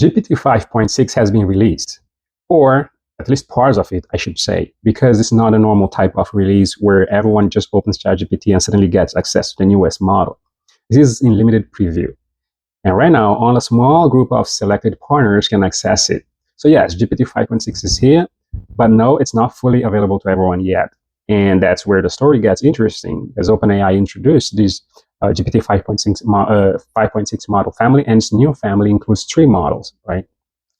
GPT 5.6 has been released, or at least parts of it, I should say, because it's not a normal type of release where everyone just opens ChatGPT and suddenly gets access to the newest model. This is in limited preview. And right now, only a small group of selected partners can access it. So yes, GPT 5.6 is here, but no, it's not fully available to everyone yet. And that's where the story gets interesting, as OpenAI introduced this GPT 5.6 model family, and its new family includes 3 models, right?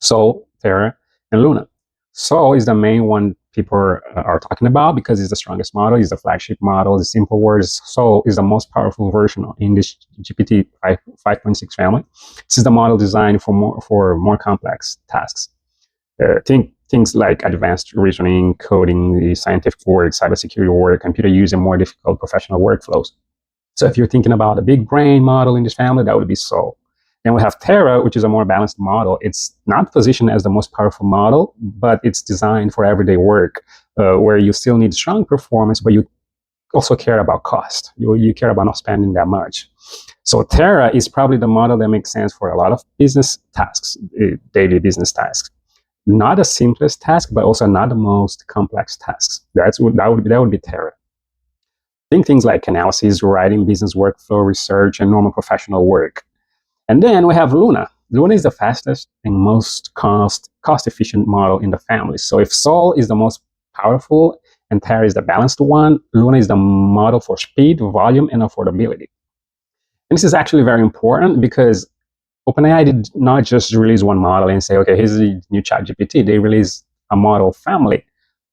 Sol, Terra, and Luna. Sol is the main one people are talking about because it's the strongest model, it's the flagship model, the simple words. Sol is the most powerful version in this GPT 5.6 family. This is the model designed for more complex tasks. Things like advanced reasoning, coding, scientific work, cybersecurity work, computer use, and more difficult professional workflows. So if you're thinking about a big brain model in this family, that would be Sol. Then we have Terra, which is a more balanced model. It's not positioned as the most powerful model, but it's designed for everyday work, where you still need strong performance, but you also care about cost. You care about not spending that much. So Terra is probably the model that makes sense for a lot of business tasks, daily business tasks. Not the simplest task, but also not the most complex tasks. That would be Terra. Think things like analysis, writing, business workflow, research, and normal professional work. And then we have Luna. Luna is the fastest and most cost-efficient model in the family. So if Sol is the most powerful and Terra is the balanced one, Luna is the model for speed, volume, and affordability. And this is actually very important because OpenAI did not just release one model and say, okay, here's the new ChatGPT. They released a model family,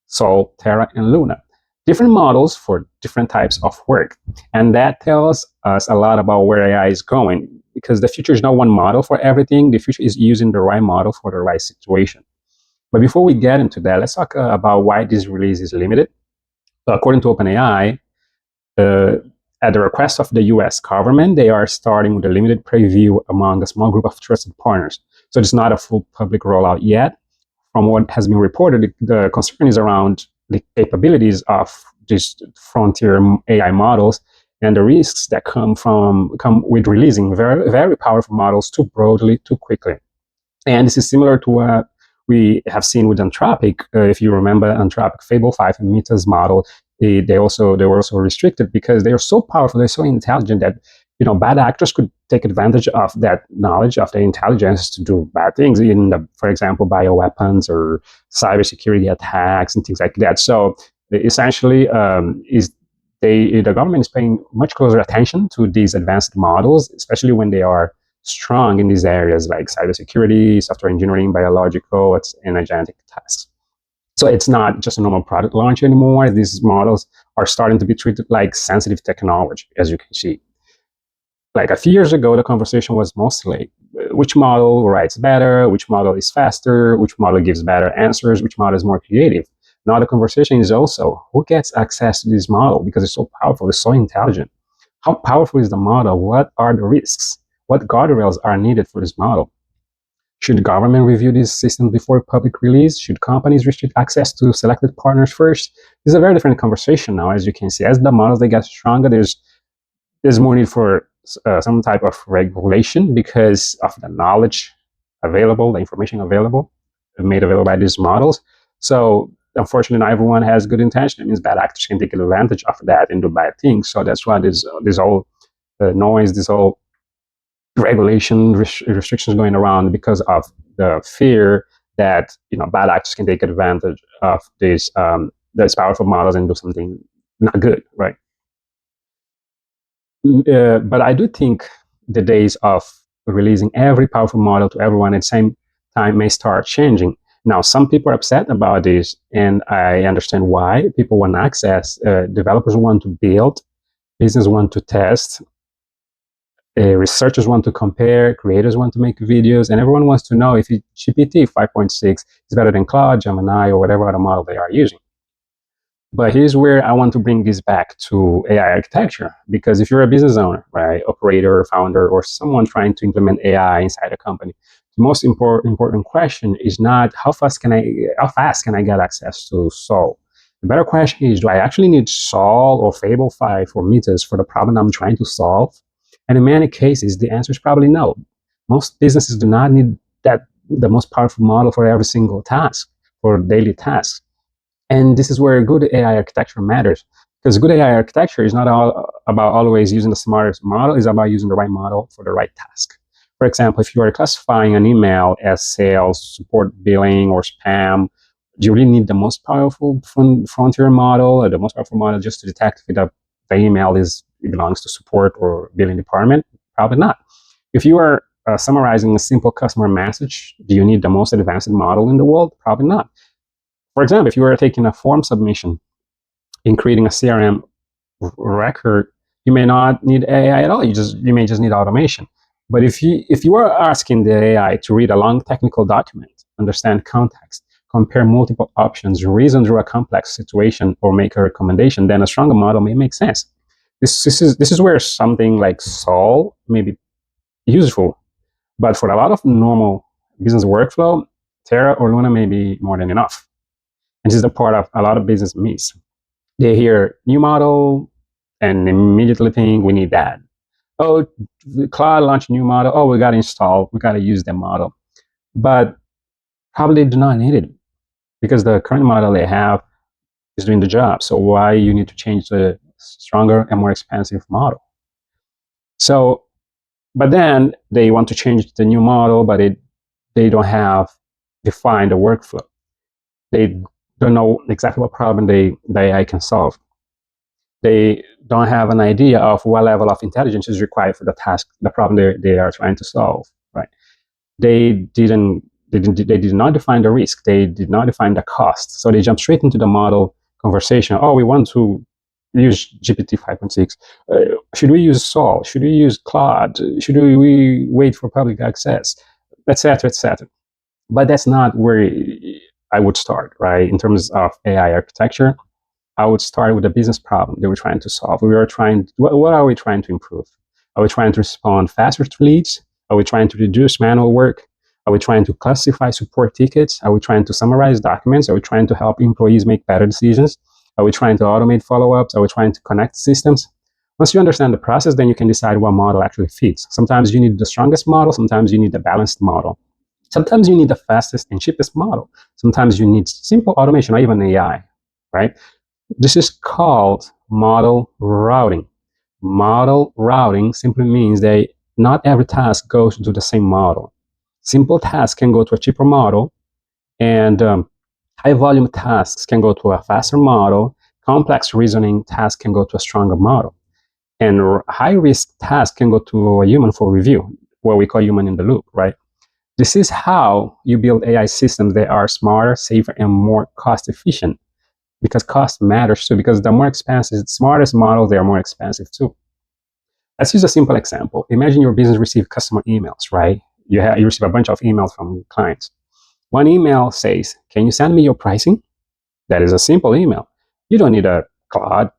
Sol, Terra, and Luna. Different models for different types of work. And that tells us a lot about where AI is going, because the future is not one model for everything. The future is using the right model for the right situation. But before we get into that, let's talk about why this release is limited. According to OpenAI, at the request of the US government, they are starting with a limited preview among a small group of trusted partners. So it's not a full public rollout yet. From what has been reported, the concern is around the capabilities of these frontier AI models and the risks that come with releasing very, very powerful models too broadly, too quickly. And this is similar to what we have seen with Anthropic. If you remember Anthropic Fable 5 and Meta's model, they were also restricted because they are so powerful, they're so intelligent that bad actors could take advantage of that knowledge, of their intelligence, to do bad things for example, bioweapons or cybersecurity attacks and things like that. So essentially, the government is paying much closer attention to these advanced models, especially when they are strong in these areas like cybersecurity, software engineering, biological, and agentic tasks. So it's not just a normal product launch anymore. These models are starting to be treated like sensitive technology, as you can see. Like a few years ago, the conversation was mostly which model writes better, which model is faster, which model gives better answers, which model is more creative. Now the conversation is also who gets access to this model because it's so powerful, it's so intelligent. How powerful is the model? What are the risks? What guardrails are needed for this model? Should the government review this system before public release? Should companies restrict access to selected partners first? This is a very different conversation now, as you can see. As the models they get stronger, there's more need for some type of regulation because of the knowledge available, the information available, made available by these models. So unfortunately, not everyone has good intention. It means bad actors can take advantage of that and do bad things. So that's why there's all noise, this whole regulation restrictions going around because of the fear that bad actors can take advantage of these powerful models and do something not good, right? But I do think the days of releasing every powerful model to everyone at the same time may start changing. Now, some people are upset about this, and I understand why. People want access. Developers want to build. Business want to test. Researchers want to compare, creators want to make videos, and everyone wants to know if GPT 5.6 is better than Claude, Gemini, or whatever other model they are using. But here's where I want to bring this back to AI architecture, because if you're a business owner, right, operator, founder, or someone trying to implement AI inside a company, the most important question is not how fast can I get access to Sol. The better question is, do I actually need Sol or Fable 5 or Metas for the problem I'm trying to solve? And in many cases, the answer is probably no. Most businesses do not need that the most powerful model for every single task, for daily tasks. And this is where good AI architecture matters, because good AI architecture is not all about always using the smartest model, it's about using the right model for the right task. For example, if you are classifying an email as sales, support, billing, or spam, do you really need the most powerful frontier model, or the most powerful model just to detect if the email belongs to support or billing department? Probably not. If you are summarizing a simple customer message, do you need the most advanced model in the world? Probably not. For example, if you are taking a form submission in creating a CRM record, you may not need AI at all. You may just need automation. But if you are asking the AI to read a long technical document, understand context, compare multiple options, reason through a complex situation, or make a recommendation, then a stronger model may make sense. This is where something like Sol may be useful, but for a lot of normal business workflow, Terra or Luna may be more than enough. And this is the part of a lot of business miss. They hear new model and immediately think we need that. Oh, the cloud launched a new model. Oh, we got to install. We got to use the model. But probably do not need it, because the current model they have is doing the job. So why you need to change the stronger and more expensive model? So, but then they want to change the new model, but they don't have defined the workflow. They don't know exactly what problem the AI can solve. They don't have an idea of what level of intelligence is required for the task, the problem they are trying to solve, right? They did not define the risk. They did not define the cost. So they jump straight into the model conversation. Oh, we want to use GPT 5.6. Should we use Sol? Should we use Claude? Should we wait for public access? Etc. Etc. But that's not where I would start, right? In terms of AI architecture, I would start with a business problem they were trying to solve. What are we trying to improve? Are we trying to respond faster to leads? Are we trying to reduce manual work? Are we trying to classify support tickets? Are we trying to summarize documents? Are we trying to help employees make better decisions? Are we trying to automate follow-ups? Are we trying to connect systems? Once you understand the process, then you can decide what model actually fits. Sometimes you need the strongest model. Sometimes you need the balanced model. Sometimes you need the fastest and cheapest model. Sometimes you need simple automation or even AI, right? This is called model routing. Model routing simply means that not every task goes to the same model. Simple tasks can go to a cheaper model, and high volume tasks can go to a faster model. Complex reasoning tasks can go to a stronger model. And high risk tasks can go to a human for review, what we call human in the loop, right? This is how you build AI systems that are smarter, safer, and more cost efficient, because cost matters too, because the more expensive, the smartest models, they are more expensive too. Let's use a simple example. Imagine your business receives customer emails, right? You receive a bunch of emails from clients. One email says, can you send me your pricing? That is a simple email. You don't need a Claude,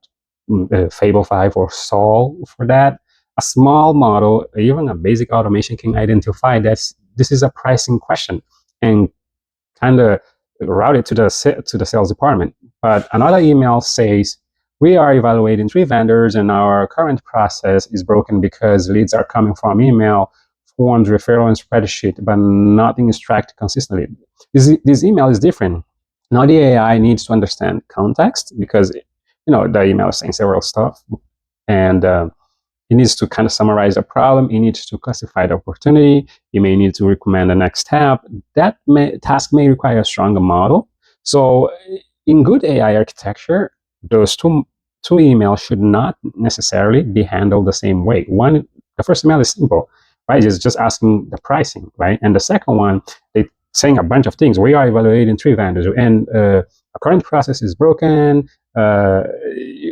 Fable 5, or Sol for that. A small model, even a basic automation, can identify that this is a pricing question and kind of route it to the sales department. But another email says, we are evaluating 3 vendors and our current process is broken because leads are coming from email, forms, referral, and spreadsheet, but nothing is tracked consistently. This email is different. Now the AI needs to understand context, because the email is saying several stuff, and it needs to kind of summarize the problem. It needs to classify the opportunity. You may need to recommend the next step. That task may require a stronger model. So in good AI architecture, those two emails should not necessarily be handled the same way. The first email is simple, right? It's just asking the pricing, right? And the second one, it's saying a bunch of things. We are evaluating 3 vendors, and our current process is broken.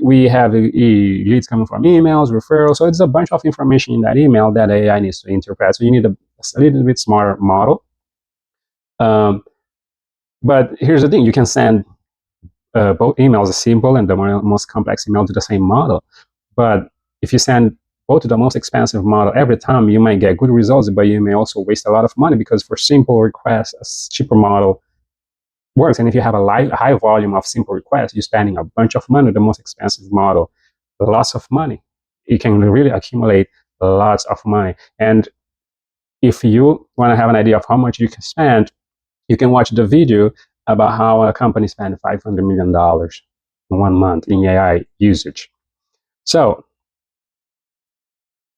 We have leads coming from emails, referrals. So it's a bunch of information in that email that AI needs to interpret. So you need a little bit smarter model. But here's the thing: you can send both emails, a simple and the most complex email, to the same model. But if you send both to the most expensive model every time, you might get good results, but you may also waste a lot of money, because for simple requests, a cheaper model works. And if you have a high volume of simple requests, you're spending a bunch of money. The most expensive model, lots of money. You can really accumulate lots of money. And if you want to have an idea of how much you can spend, you can watch the video about how a company spent $500 million in 1 month in AI usage. So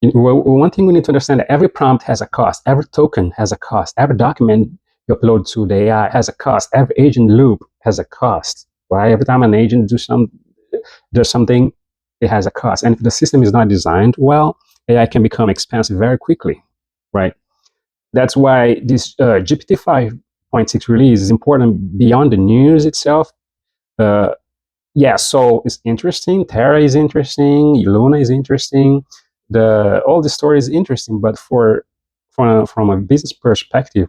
one thing we need to understand that every prompt has a cost, every token has a cost, every document you upload to the AI has a cost, every agent loop has a cost, right? Every time an agent does something, it has a cost. And if the system is not designed well, AI can become expensive very quickly, right? That's why this GPT 5.6 release is important beyond the news itself. Uh, yeah, so it's interesting. Terra is interesting. Luna is interesting. All the story is interesting, but from a business perspective,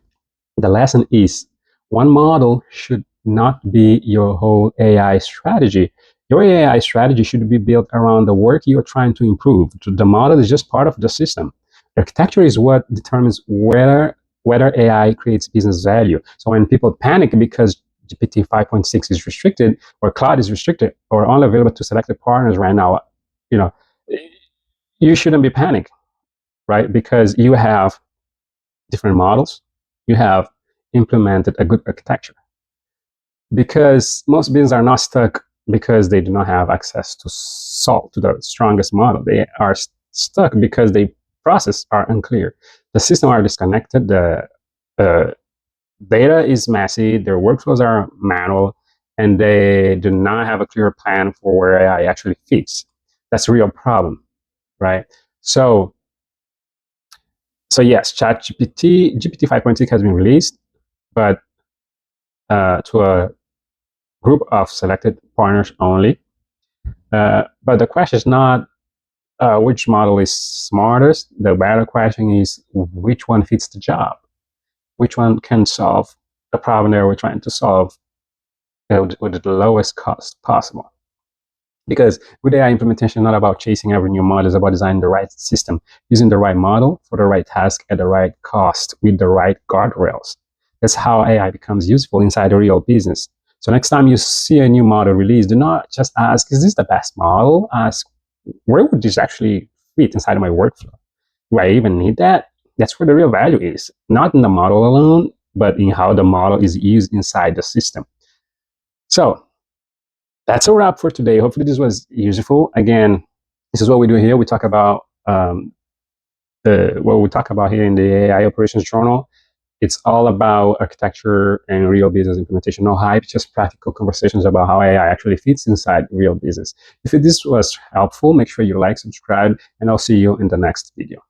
the lesson is one model should not be your whole AI strategy. Your AI strategy should be built around the work you're trying to improve. The model is just part of the system. Architecture is what determines whether AI creates business value. So when people panic because GPT 5.6 is restricted or cloud is restricted or only available to selected partners right now, you know, you shouldn't be panicked, right? Because you have different models, you have implemented a good architecture. Because most businesses are not stuck because they do not have access to the strongest model. They are stuck because the processes are unclear. The systems are disconnected. The data is messy. Their workflows are manual, and they do not have a clear plan for where AI actually fits. That's a real problem, right? So yes, ChatGPT, GPT 5.6 has been released, but to a group of selected partners only. But the question is not which model is smartest. The better question is which one fits the job, which one can solve the problem that we're trying to solve with the lowest cost possible. Because good AI implementation is not about chasing every new model, it's about designing the right system, using the right model for the right task at the right cost with the right guardrails. That's how AI becomes useful inside a real business. So next time you see a new model released, do not just ask, is this the best model? Ask, where would this actually fit inside of my workflow? Do I even need that? That's where the real value is, not in the model alone, but in how the model is used inside the system. So that's a wrap for today. Hopefully this was useful. Again, this is what we do here. We talk about what we talk about here in the AI Operations Journal. It's all about architecture and real business implementation. No hype, just practical conversations about how AI actually fits inside real business. If this was helpful, make sure you like, subscribe, and I'll see you in the next video.